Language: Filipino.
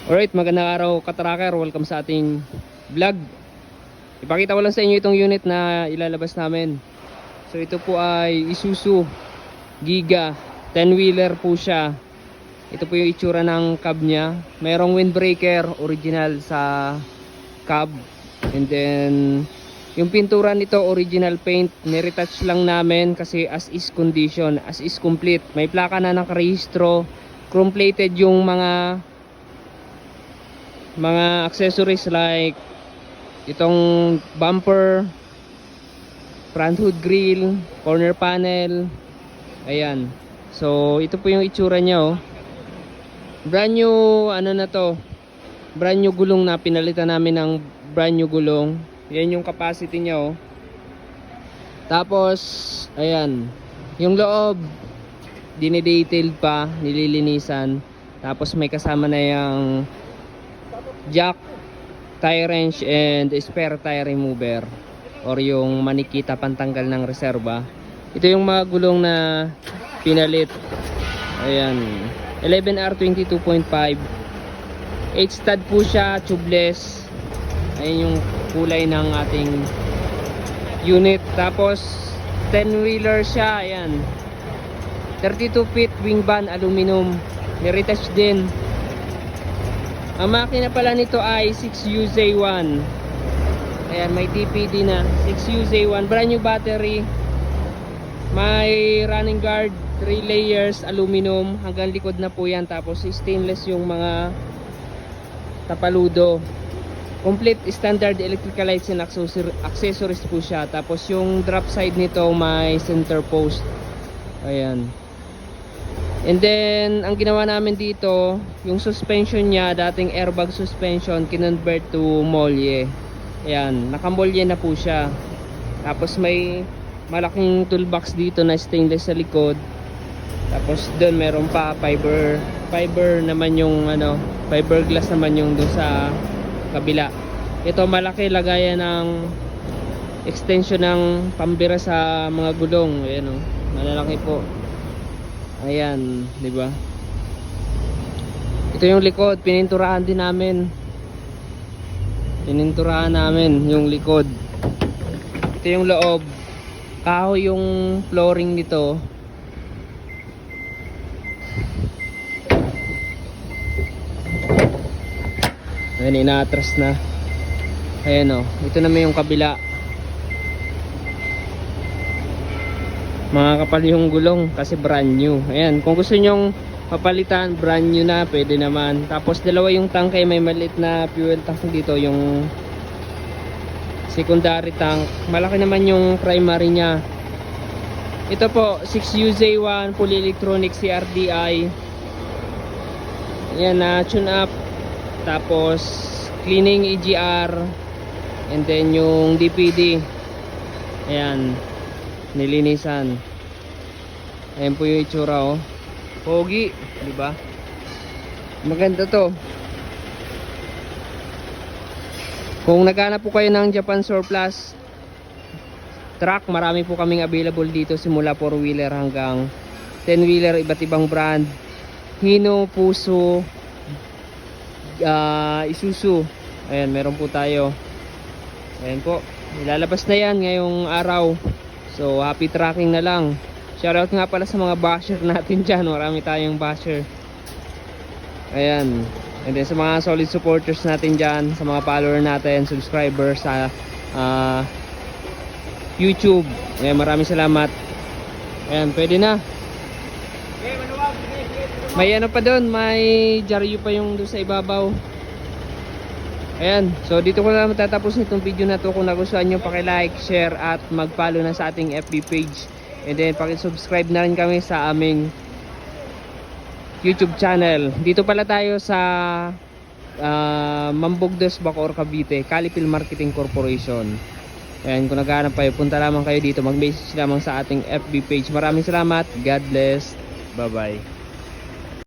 Alright, magandang araw ka-tracker. Welcome sa ating vlog. Ipakita ko lang sa inyo itong unit na ilalabas namin. So ito po ay Isuzu Giga 10-wheeler po siya. Ito po yung itsura ng cab niya. Mayroong windbreaker original sa cab. And then yung pintura nito original paint. Niretouch lang namin kasi as is condition, as is complete. May plaka na nakarehistro. Chrome plated yung mga accessories like itong bumper, front hood grill, corner panel. Ayan. So ito po yung itsura niya, oh. Brand new ano na to, brand new gulong na pinalitan namin ng brand new gulong. Yan yung capacity niya, oh. Tapos ayan, yung loob dinidetailed pa, nililinisan. Tapos may kasama na yung jack, tire wrench, and spare tire remover or yung manikita pantanggal ng reserba. Ito yung mga gulong na pinalit. Ayan, 11R 22.5, 8 stud po siya, tubeless. Ayan yung kulay ng ating unit. Tapos 10-wheeler siya. Ayan, 32 feet wing van, aluminum, niretouch din. Ang makina pala nito ay 6UZ1. Ayan, may TPD na. 6UZ1, brand new battery. May running guard, 3 layers, aluminum. Hanggang likod na po yan. Tapos stainless yung mga tapaludo. Complete standard electrical lights and accessories po siya. Tapos yung drop side nito may center post. Ayan. And then, ang ginawa namin dito, yung suspension niya, dating airbag suspension, kinonvert to molye. Ayan, nakamolye na po siya. Tapos may malaking toolbox dito na stainless sa likod. Tapos doon meron pa fiber naman yung ano, fiberglass naman yung doon sa kabila. Ito malaki, lagayan ng extension ng pambira sa mga gulong. Ayan, oh, malalaki po. Ayan, di ba? Ito yung likod, pininturahan din namin. Pininturahan namin yung likod. Ito yung loob. Kahoy yung flooring nito. Ayan, ina-atras na. Ayan, oh. Ito naman yung kabila. Mga kapal yung gulong kasi brand new. Ayan, kung gusto nyong papalitan, brand new na, pwede naman. Tapos dalawa yung tangke, may maliit na fuel tank dito, yung secondary tank. Malaki naman yung primary nya. Ito po, 6UZ1 fully electronic CRDI. Ayan, na tune up. Tapos cleaning EGR. And then yung DPD. Ayan, nilinisan. Ayan po yung itsura, oh. Pogi, di ba? Maganda to. Kung naghanap po kayo ng Japan surplus truck, marami po kaming available dito, simula 4-wheeler hanggang 10-wheeler, iba't ibang brand. Hino, Fuso, Isuzu. Ayan, meron po tayo. Ayan po, ilalabas na yan ngayong araw. So happy tracking na lang. Shoutout nga pala sa mga basher natin dyan. Marami tayong basher. Ayan. And then sa mga solid supporters natin dyan, sa mga follower natin, subscribers sa YouTube. Ayan, maraming salamat. Ayan, pwede na. May ano pa doon, may jaryo pa yung doon sa ibabaw. Ayan, so dito ko na matatapos nitong video na to. Kung nagustuhan nyo, paki-like, share at mag-follow na sa ating FB page. And then paki-subscribe na rin kami sa aming YouTube channel. Dito pala tayo sa Mambugdos, Bacoor, Cavite, Calipil Marketing Corporation. Ayan, kung naghahanap kayo, punta lamang kayo dito. Mag-message lamang sa ating FB page. Maraming salamat. God bless. Bye bye.